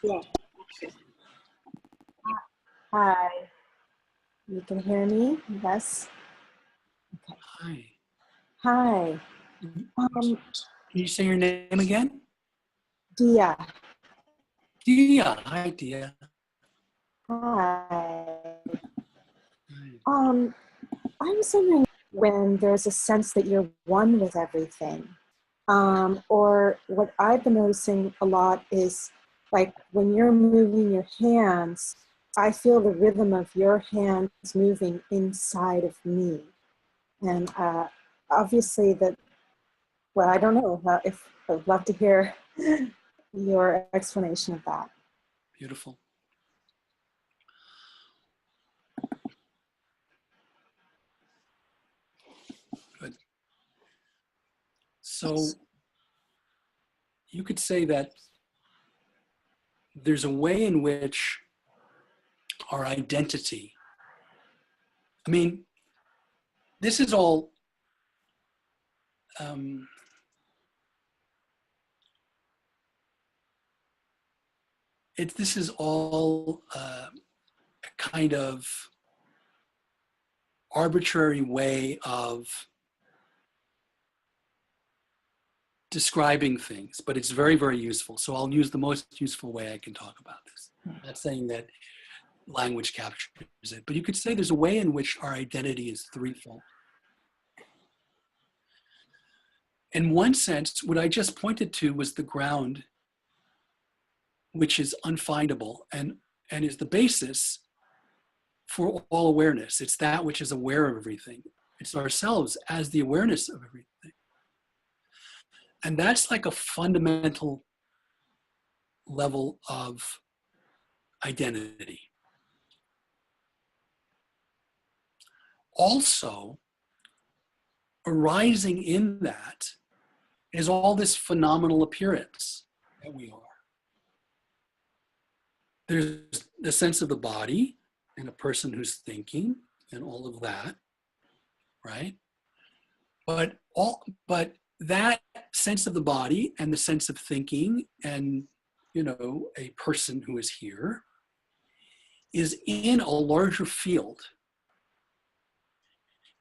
Yeah. Hi. You can hear me? Yes. Okay. Hi. Hi. Can you say your name again? Dia. Dia. Hi, Dia. Hi. I was wondering when there's a sense that you're one with everything, or what I've been noticing a lot is like when you're moving your hands, I feel the rhythm of your hands moving inside of me. And obviously that, well, I don't know if I'd love to hear your explanation of that. Beautiful. Good. So you could say that there's a way in which our identity, I mean, this is all this is all a kind of arbitrary way of describing things, but it's very, very useful. So I'll use the most useful way I can talk about this. I'm not saying that language captures it, but you could say there's a way in which our identity is threefold. In one sense, what I just pointed to was the ground, which is unfindable and is the basis for all awareness. It's that which is aware of everything. It's ourselves as the awareness of everything. And that's like a fundamental level of identity. Also, arising in that is all this phenomenal appearance that we are. There's the sense of the body and a person who's thinking and all of that, right? But that sense of the body and the sense of thinking and, you know, a person who is here is in a larger field.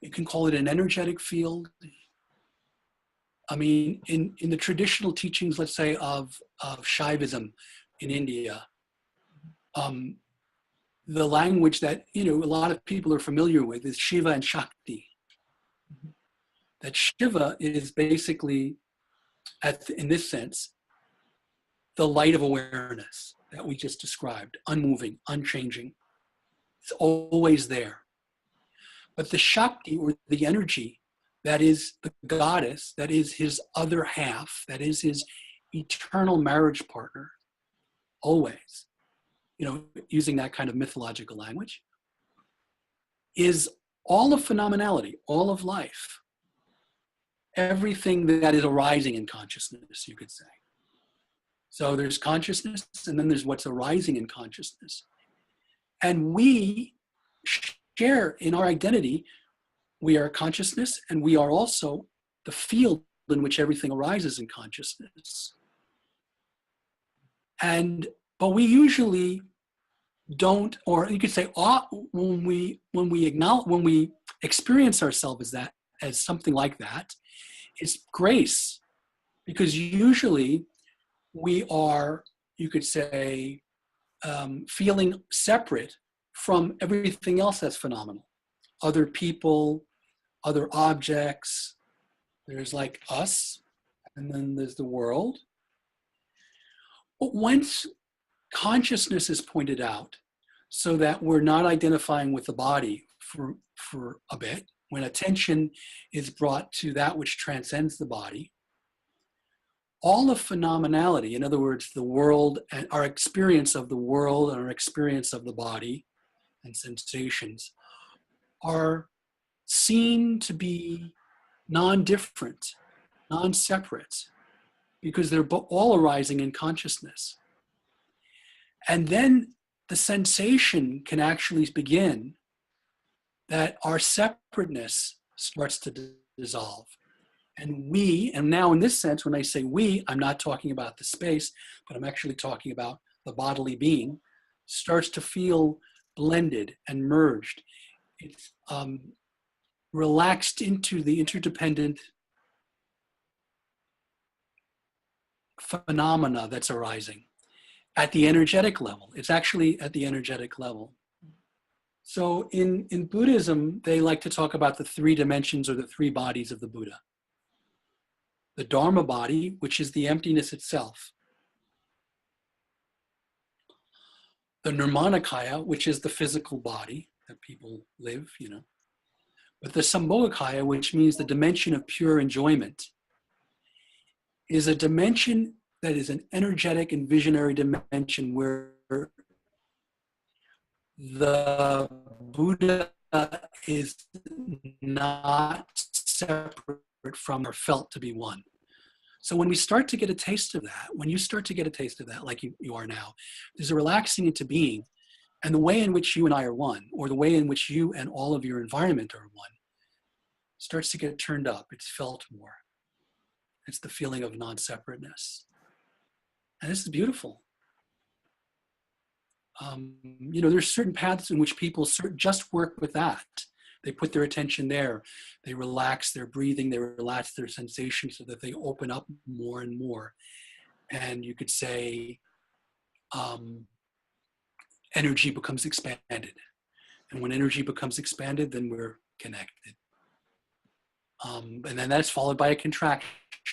You can call it an energetic field. I mean, in the traditional teachings, let's say, of Shaivism in India, the language that, you know, a lot of people are familiar with is Shiva and Shakti. That Shiva is basically, in this sense, the light of awareness that we just described, unmoving, unchanging. It's always there. But the Shakti, or the energy, that is the goddess, that is his other half, that is his eternal marriage partner, always, you know, using that kind of mythological language, is all of phenomenality, all of life. Everything that is arising in consciousness, you could say. So there's consciousness, and then there's what's arising in consciousness. And we share in our identity, we are consciousness, and we are also the field in which everything arises in consciousness. But we usually don't, or you could say, when we experience ourselves as something like that, it's grace, because usually we are, you could say, feeling separate from everything else that's phenomenal. Other people, other objects, there's like us, and then there's the world. But once consciousness is pointed out, so that we're not identifying with the body for a bit, when attention is brought to that which transcends the body, all of phenomenality, in other words, the world and our experience of the world and our experience of the body and sensations, are seen to be non-different, non-separate, because they're all arising in consciousness. And then the sensation can actually begin that our separateness starts to dissolve. And now in this sense, when I say we, I'm not talking about the space, but I'm actually talking about the bodily being, starts to feel blended and merged. It's relaxed into the interdependent phenomena that's arising at the energetic level. It's actually at the energetic level. So in Buddhism, they like to talk about the three dimensions or the three bodies of the Buddha. The Dharma body, which is the emptiness itself. The Nirmanakaya, which is the physical body that people live, But the Sambhogakaya, which means the dimension of pure enjoyment, is a dimension that is an energetic and visionary dimension where the Buddha is not separate from or felt to be one. So when we start to get a taste of that, when you start to get a taste of that, like you are now, there's a relaxing into being, and the way in which you and I are one, or the way in which you and all of your environment are one, starts to get turned up. It's felt more. It's the feeling of non-separateness. And this is beautiful. There's certain paths in which people just work with that. They put their attention there. They relax their breathing. They relax their sensations so that they open up more and more. And you could say energy becomes expanded. And when energy becomes expanded, then we're connected. And then that's followed by a contraction.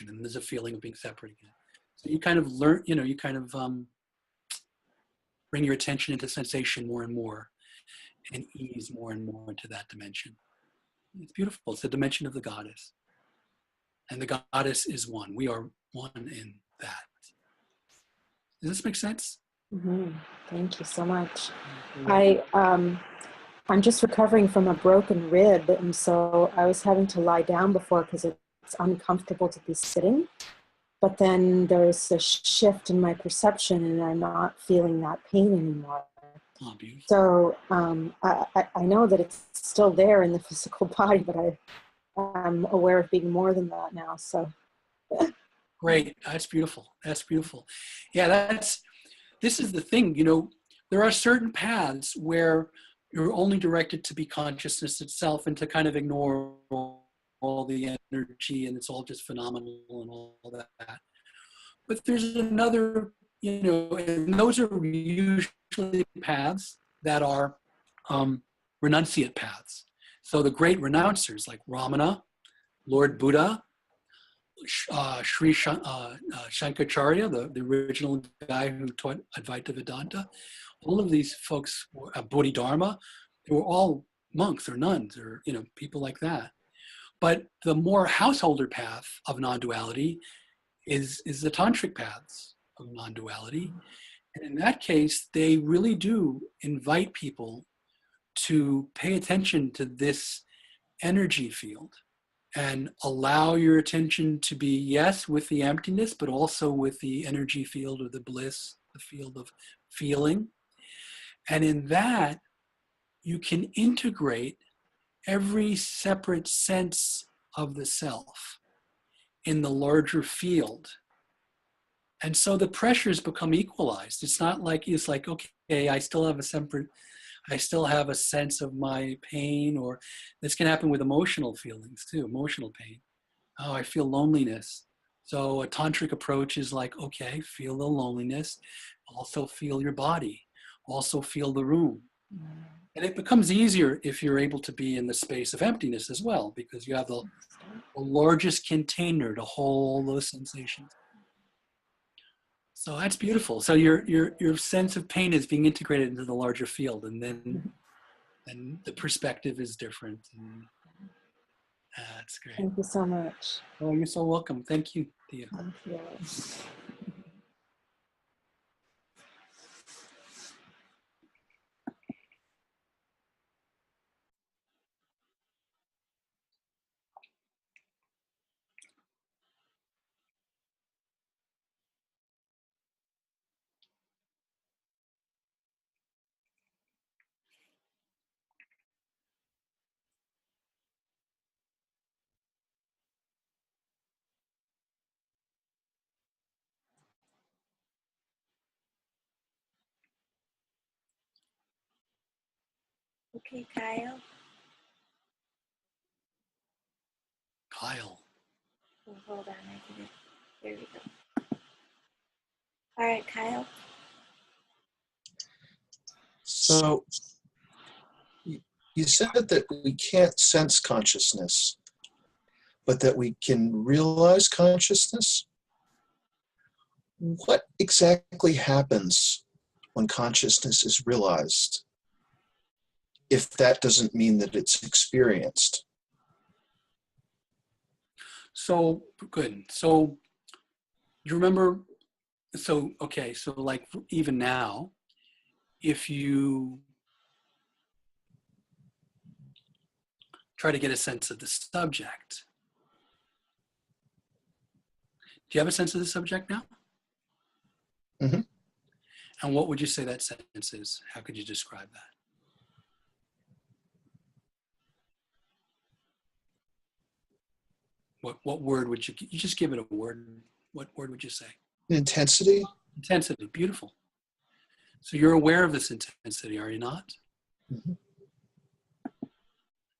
And there's a feeling of being separate again. So you kind of learn, bring your attention into sensation more and more and ease more and more into that dimension. It's beautiful. It's the dimension of the goddess. And the goddess is one. We are one in that. Does this make sense? Mm-hmm. Thank you so much. I'm just recovering from a broken rib, and so I was having to lie down before because it's uncomfortable to be sitting. But then there's a shift in my perception, and I'm not feeling that pain anymore. Oh, beautiful. So I know that it's still there in the physical body, but I'm aware of being more than that now. So great. That's beautiful. That's beautiful. Yeah, this is the thing. There are certain paths where you're only directed to be consciousness itself and to kind of ignore all the energy, and it's all just phenomenal and all that. But there's another, and those are usually paths that are renunciate paths. So the great renouncers like Ramana, Lord Buddha, Sri Shankaracharya, the original guy who taught Advaita Vedanta, all of these folks, Bodhidharma, they were all monks or nuns or people like that. But the more householder path of non-duality is the Tantric Paths of non-duality. And in that case, they really do invite people to pay attention to this energy field and allow your attention to be, yes, with the emptiness, but also with the energy field of the bliss, the field of feeling. And in that, you can integrate every separate sense of the self in the larger field. And so the pressures become equalized. It's like, okay, I still have a sense of my pain, or this can happen with emotional feelings too, emotional pain. Oh, I feel loneliness. So a tantric approach is like, okay, feel the loneliness, also feel your body, also feel the room. And it becomes easier if you're able to be in the space of emptiness as well, because you have the largest container to hold those sensations. So that's beautiful. So your sense of pain is being integrated into the larger field, and then the perspective is different. And that's great. thank you so much. Oh, you're so welcome. Thank you, Thea. Thank you. Okay, Kyle. Kyle. Oh, hold on, I did it. There we go. All right, Kyle. So you said that we can't sense consciousness, but that we can realize consciousness. What exactly happens when consciousness is realized, if that doesn't mean that it's experienced? So, good. So, you remember, so, okay, so like even now, if you try to get a sense of the subject, do you have a sense of the subject now? Mm-hmm. And what would you say that sense is? How could you describe that? What word would you just give it a word? What word would you say? Intensity? Intensity, beautiful. So you're aware of this intensity, are you not? Mm-hmm.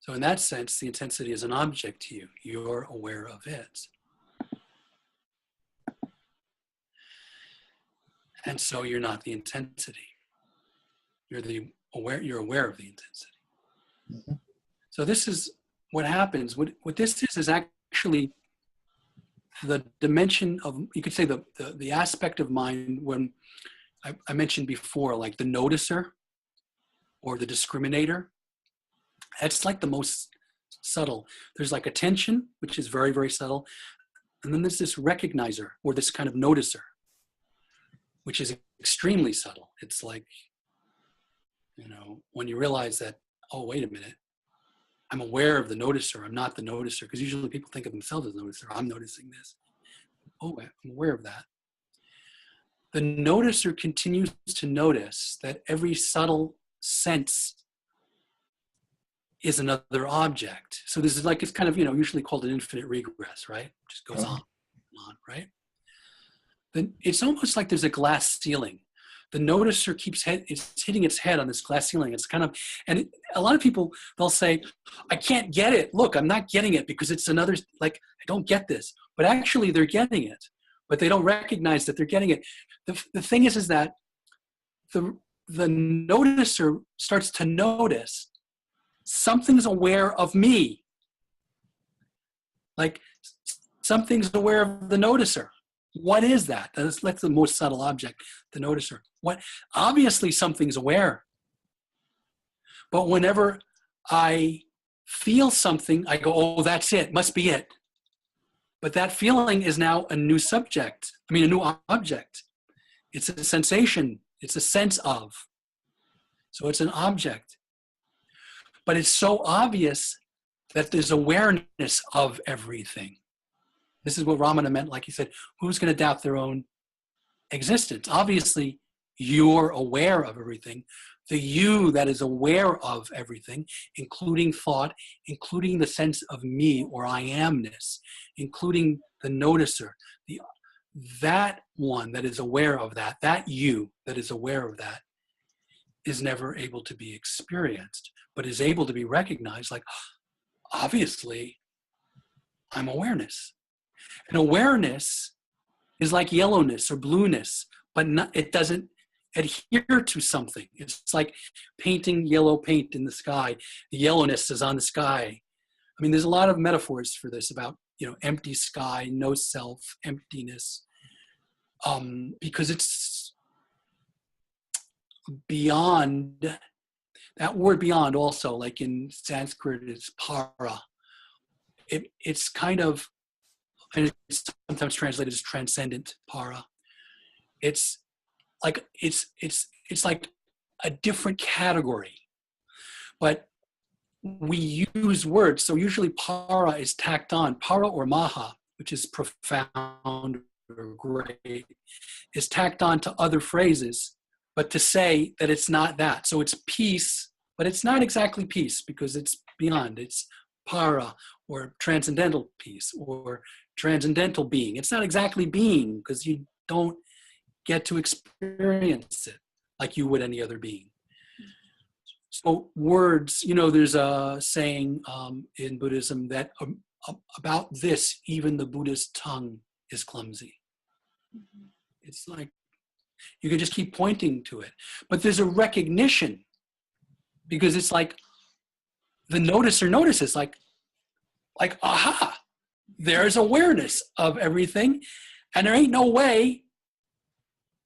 So in that sense, the intensity is an object to you. You're aware of it. And so you're not the intensity. You're aware of the intensity. Mm-hmm. So this is what happens. What this is actually the dimension of, you could say the aspect of mind when I mentioned before, like the noticer or the discriminator. That's like the most subtle. There's like attention, which is very, very subtle. And then there's this recognizer or this kind of noticer, which is extremely subtle. It's like, when you realize that, oh, wait a minute, I'm aware of the noticer. I'm not the noticer. Because usually people think of themselves as noticer. I'm noticing this. Oh, I'm aware of that. The noticer continues to notice that every subtle sense is another object. So this is like, it's kind of, usually called an infinite regress, right? It just goes on and on, right? Then it's almost like there's a glass ceiling. The noticer it's hitting its head on this glass ceiling. It's kind of, a lot of people, they'll say, I can't get it. Look, I'm not getting it because it's another, like, I don't get this. But actually they're getting it, but they don't recognize that they're getting it. The thing is that the noticer starts to notice something's aware of me. Like something's aware of the noticer. What is that? That's the most subtle object, the noticer. Obviously something's aware. But whenever I feel something, I go, oh, that's it, must be it. But that feeling is now a new subject. A new object. It's a sensation. It's a sense of. So it's an object. But it's so obvious that there's awareness of everything. This is what Ramana meant, like he said, who's going to doubt their own existence? Obviously, you're aware of everything. The you that is aware of everything, including thought, including the sense of me or I amness, including the noticer, that one that is aware of that you that is aware of that is never able to be experienced, but is able to be recognized like, obviously, I'm awareness. And awareness is like yellowness or blueness, but it doesn't adhere to something. It's like painting yellow paint in the sky. The yellowness is on the sky. There's a lot of metaphors for this about, empty sky, no self, emptiness, because it's beyond. That word beyond also, like in Sanskrit, is para. It's kind of, and it's sometimes translated as transcendent, para. It's like it's like a different category, but we use words. So usually para is tacked on. Para or maha, which is profound or great, is tacked on to other phrases, but to say that it's not that. So it's peace, but it's not exactly peace because it's beyond. It's para or transcendental peace or transcendental being. It's not exactly being because you don't get to experience it like you would any other being. So words, you know, there's a saying in Buddhism that about this, even the Buddhist tongue is clumsy. Mhm. It's like, you can just keep pointing to it. But there's a recognition, because it's like the noticer notices, like, aha, there's awareness of everything. And there ain't no way,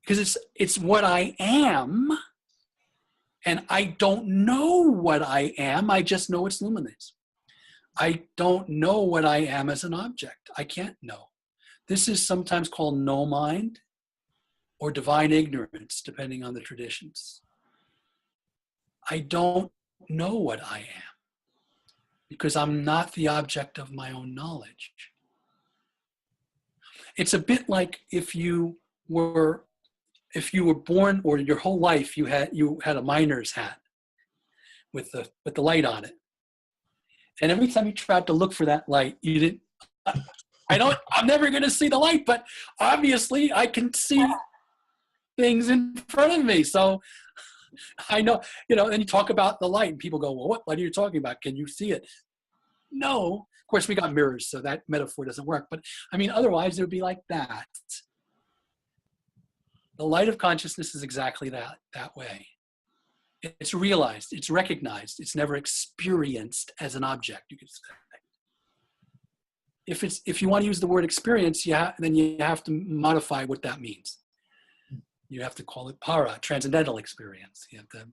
because it's what I am. And I don't know what I am. I just know it's luminous. I don't know what I am as an object. I can't know. This is sometimes called no mind or divine ignorance, depending on the traditions. I don't know what I am because I'm not the object of my own knowledge. It's a bit like if you were born, or your whole life you had a miner's hat with the light on it. And every time you tried to look for that light, you didn't, I'm never going to see the light, but obviously I can see things in front of me. So I know, and you talk about the light and people go, well, what light are you talking about? Can you see it? No. Of course, we got mirrors, so that metaphor doesn't work. But I mean, otherwise it would be like that. The light of consciousness is exactly that way. It's realized, it's recognized, it's never experienced as an object, you could say. If you want to use the word experience, then you have to modify what that means. You have to call it para, transcendental experience. You have to,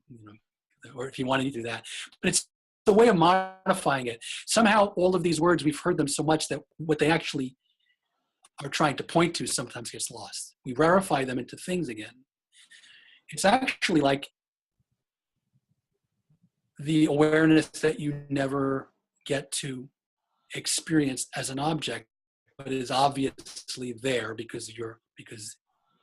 or if you want to do that. But it's a way of modifying it. Somehow all of these words, we've heard them so much that what they actually are trying to point to sometimes gets lost. We rarefy them into things again. It's actually like the awareness that you never get to experience as an object, but is obviously there because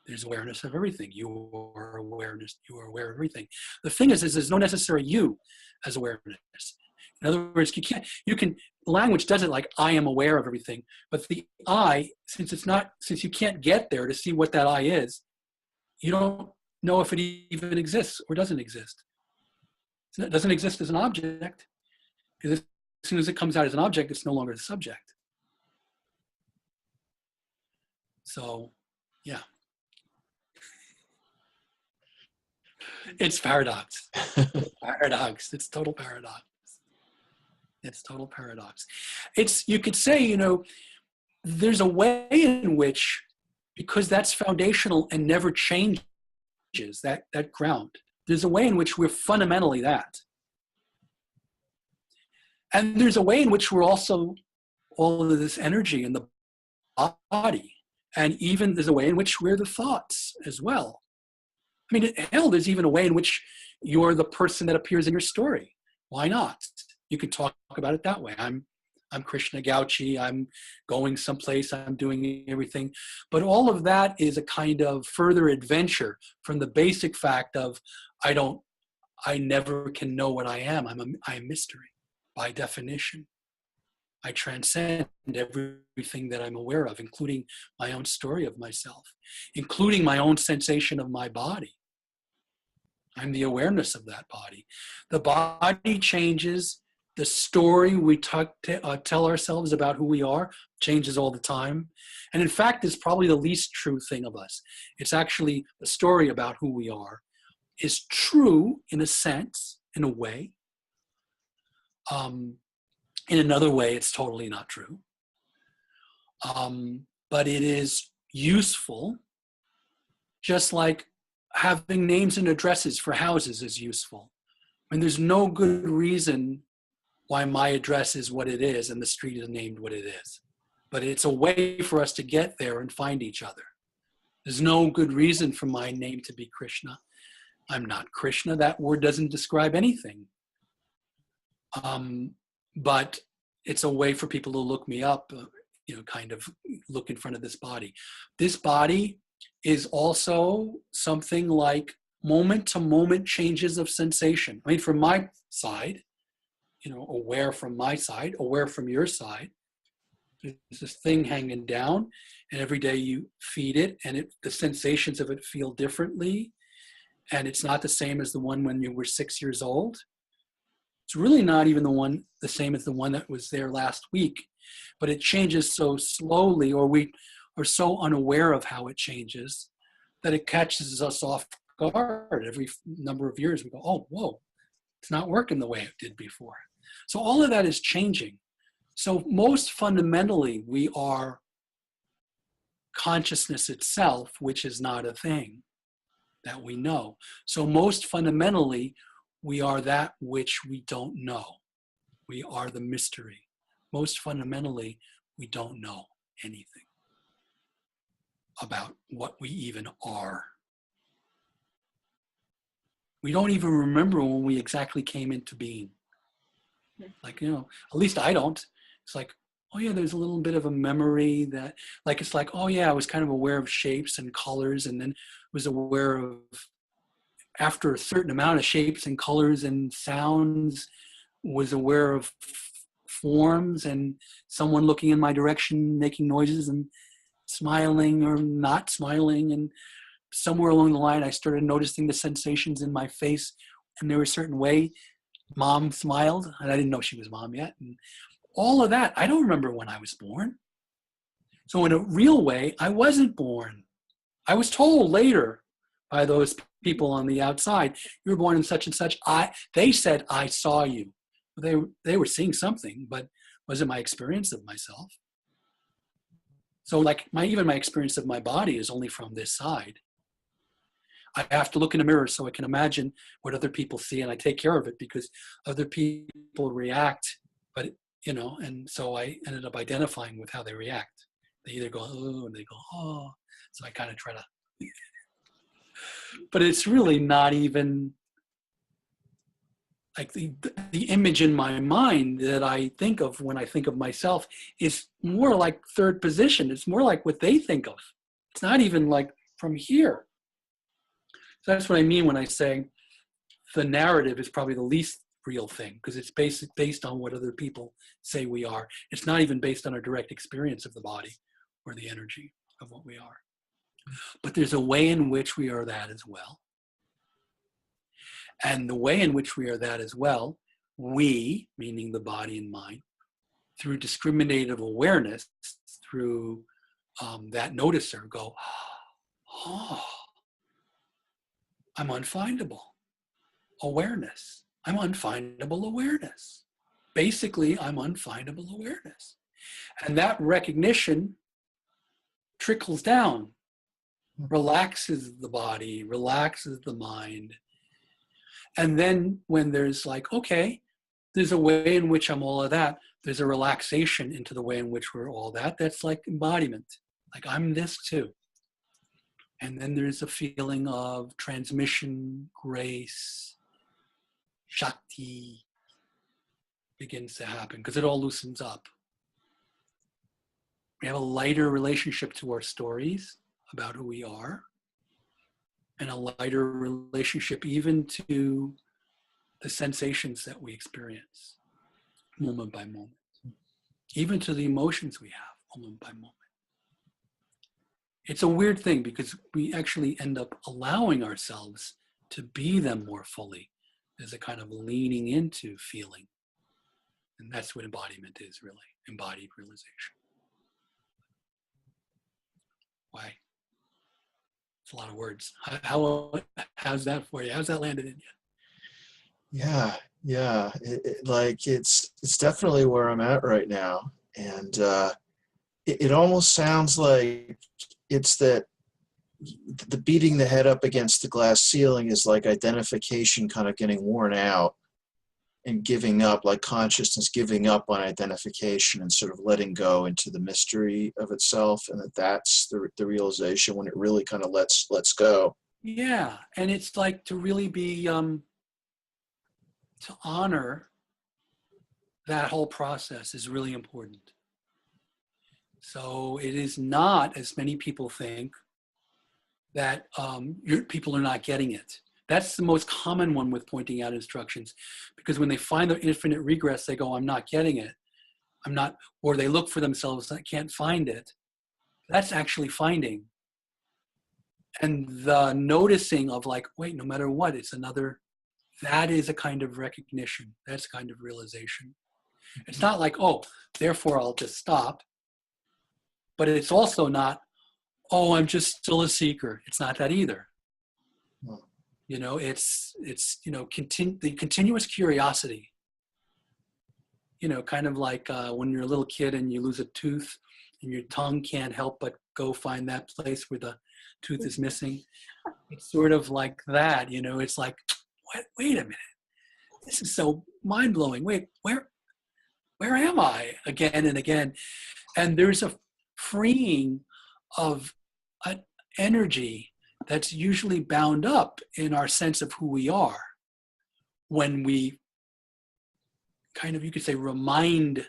there's awareness of everything. You are aware of everything. The thing is there's no necessary you as awareness. In other words, language does it like I am aware of everything, but the I, since you can't get there to see what that I is, you don't know if it even exists or doesn't exist. It doesn't exist as an object, because as soon as it comes out as an object, it's no longer the subject. So, yeah. It's paradox. Paradox. It's total paradox. It's total paradox. You could say, there's a way in which, because that's foundational and never changes, that ground, there's a way in which we're fundamentally that. And there's a way in which we're also all of this energy in the body. And even there's a way in which we're the thoughts as well. I mean, hell, there's even a way in which you're the person that appears in your story. Why not? You can talk about it that way. I'm Krishna Gauci. I'm going someplace. I'm doing everything. But all of that is a kind of further adventure from the basic fact of I never can know what I am. I'm mystery by definition. I transcend everything that I'm aware of, including my own story of myself, including my own sensation of my body. I'm the awareness of that body. The body changes. The story we tell ourselves about who we are changes all the time. And in fact, it's probably the least true thing of us. It's actually the story about who we are is true in a sense, in a way. In another way, it's totally not true. But it is useful, just like having names and addresses for houses is useful. I mean, there's no good reason why my address is what it is and the street is named what it is. But it's a way for us to get there and find each other. There's no good reason for my name to be Krishna. I'm not Krishna. That word doesn't describe anything. But it's a way for people to look me up, kind of look in front of this body. This body is also something like moment-to-moment changes of sensation. I mean, from my side, aware from my side, aware from your side. There's this thing hanging down, and every day you feed it, and the sensations of it feel differently, and it's not the same as the one when you were 6 years old. It's really not even the same as the one that was there last week, but it changes so slowly, or we are so unaware of how it changes that it catches us off guard. Every number of years we go, oh, whoa, it's not working the way it did before. So all of that is changing. So most fundamentally, we are consciousness itself, which is not a thing that we know. So most fundamentally, we are that which we don't know. We are the mystery. Most fundamentally, we don't know anything about what we even are. We don't even remember when we exactly came into being. Like, at least I don't. It's like, oh yeah, there's a little bit of a memory that, like, it's like, oh yeah, I was kind of aware of shapes and colors, and then was aware of, after a certain amount of shapes and colors and sounds, was aware of forms and someone looking in my direction, making noises and smiling or not smiling. And somewhere along the line, I started noticing the sensations in my face, and there was a certain way mom smiled, and I didn't know she was mom yet. And all of that, I don't remember when I was born. So in a real way, I wasn't born. I was told later by those people on the outside, you were born in such and such. They said, I saw you. They were seeing something, but was it my experience of myself? So like even my experience of my body is only from this side. I have to look in a mirror so I can imagine what other people see, and I take care of it because other people react, but and so I ended up identifying with how they react. They either go, oh, and they go, oh. So I kind of try to, but it's really not even like the image in my mind that I think of when I think of myself is more like third position. It's more like what they think of. It's not even like from here. So that's what I mean when I say the narrative is probably the least real thing, because it's based on what other people say we are. It's not even based on our direct experience of the body or the energy of what we are. But there's a way in which we are that as well. And the way in which we are that as well, we, meaning the body and mind, through discriminative awareness, through that noticer, go, oh, I'm unfindable. Awareness. I'm unfindable awareness. Basically, I'm unfindable awareness. And that recognition trickles down, relaxes the body, relaxes the mind. And then when there's like, okay, there's a way in which I'm all of that, there's a relaxation into the way in which we're all that. That's like embodiment. Like, I'm this too. And then there's a feeling of transmission, grace, Shakti begins to happen because it all loosens up. We have a lighter relationship to our stories about who we are, and a lighter relationship even to the sensations that we experience moment by moment, even to the emotions we have moment by moment. It's a weird thing because we actually end up allowing ourselves to be them more fully. There's a kind of leaning into feeling. And that's what embodiment is, really, embodied realization. Why? It's a lot of words. How's that for you? How's that landed in you? Yeah. It's definitely where I'm at right now. And it almost sounds like it's that the beating the head up against the glass ceiling is like identification kind of getting worn out and giving up, like consciousness giving up on identification and sort of letting go into the mystery of itself, and that's the realization when it really kind of lets go. Yeah, and it's like to really be to honor that whole process is really important. So it is not, as many people think, that people are not getting it. That's the most common one with pointing out instructions, because when they find the infinite regress, they go, I'm not getting it. I'm not, or they look for themselves, I can't find it. That's actually finding. And the noticing of like, wait, no matter what, it's another that is a kind of recognition. That's a kind of realization. It's not like, oh, therefore I'll just stop. But it's also not, oh, I'm just still a seeker. It's not that either. No. You know, it's you know, the continuous curiosity. You know, kind of like when you're a little kid and you lose a tooth and your tongue can't help but go find that place where the tooth is missing. It's sort of like that, you know, it's like, wait a minute. This is so mind-blowing. Wait, where am I? Again and again. And there's a freeing of an energy that's usually bound up in our sense of who we are when we kind of, you could say, remind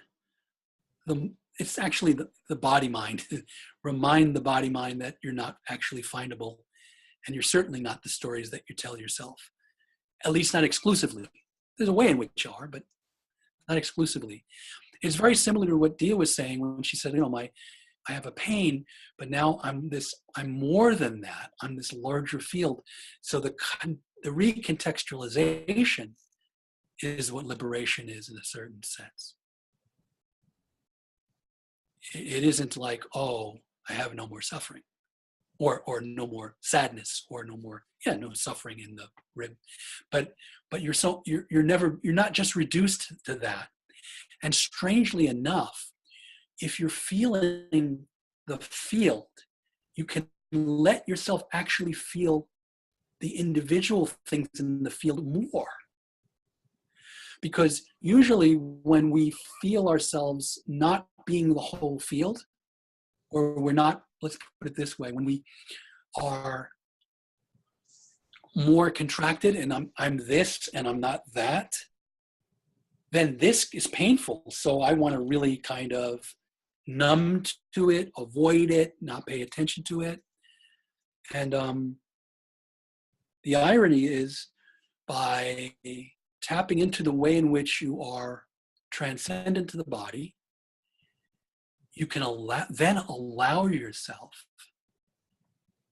it's actually the body mind, remind the body mind that you're not actually findable, and you're certainly not the stories that you tell yourself, at least not exclusively. There's a way in which you are, but not exclusively. It's very similar to what Dia was saying when she said, you know, I have a pain, but now I'm more than that. I'm this larger field. So the recontextualization is what liberation is in a certain sense. It isn't like, oh, I have no more suffering, or no more sadness, or no more, no suffering in the rib. But you're not just reduced to that. And strangely enough, if you're feeling the field, you can let yourself actually feel the individual things in the field more. Because usually when we feel ourselves not being the whole field, or we're not, let's put it this way, when we are more contracted and I'm this and I'm not that, then this is painful. So I want to really kind of numb to it, avoid it, not pay attention to it. And the irony is, by tapping into the way in which you are transcendent to the body, you can then allow yourself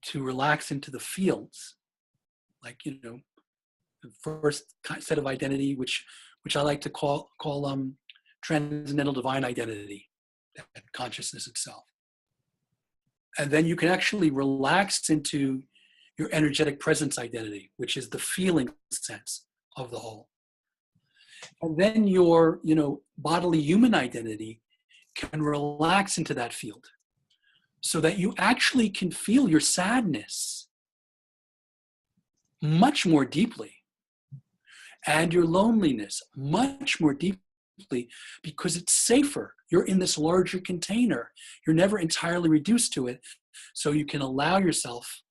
to relax into the fields. Like, you know, the first set of identity, which I like to call transcendental divine identity, that consciousness itself. And then you can actually relax into your energetic presence identity, which is the feeling sense of the whole. And then your, you know, bodily human identity can relax into that field, so that you actually can feel your sadness much more deeply, and your loneliness much more deeply, because it's safer. You're in this larger container. You're never entirely reduced to it, so you can allow yourself.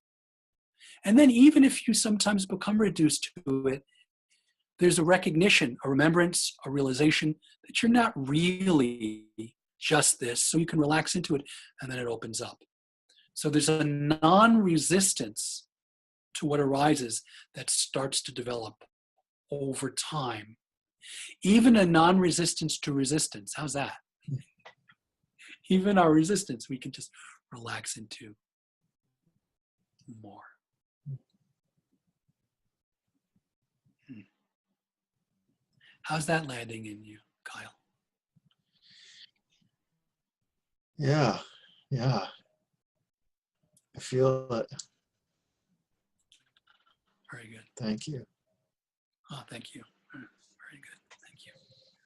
And then even if you sometimes become reduced to it, there's a recognition, a remembrance, a realization that you're not really just this, so you can relax into it, and then it opens up. So there's a non-resistance to what arises that starts to develop over time. Even a non-resistance to resistance. How's that? Even our resistance, we can just relax into more. How's that landing in you, Kyle? Yeah. I feel it. Very good. Thank you. Oh, thank you. Very good.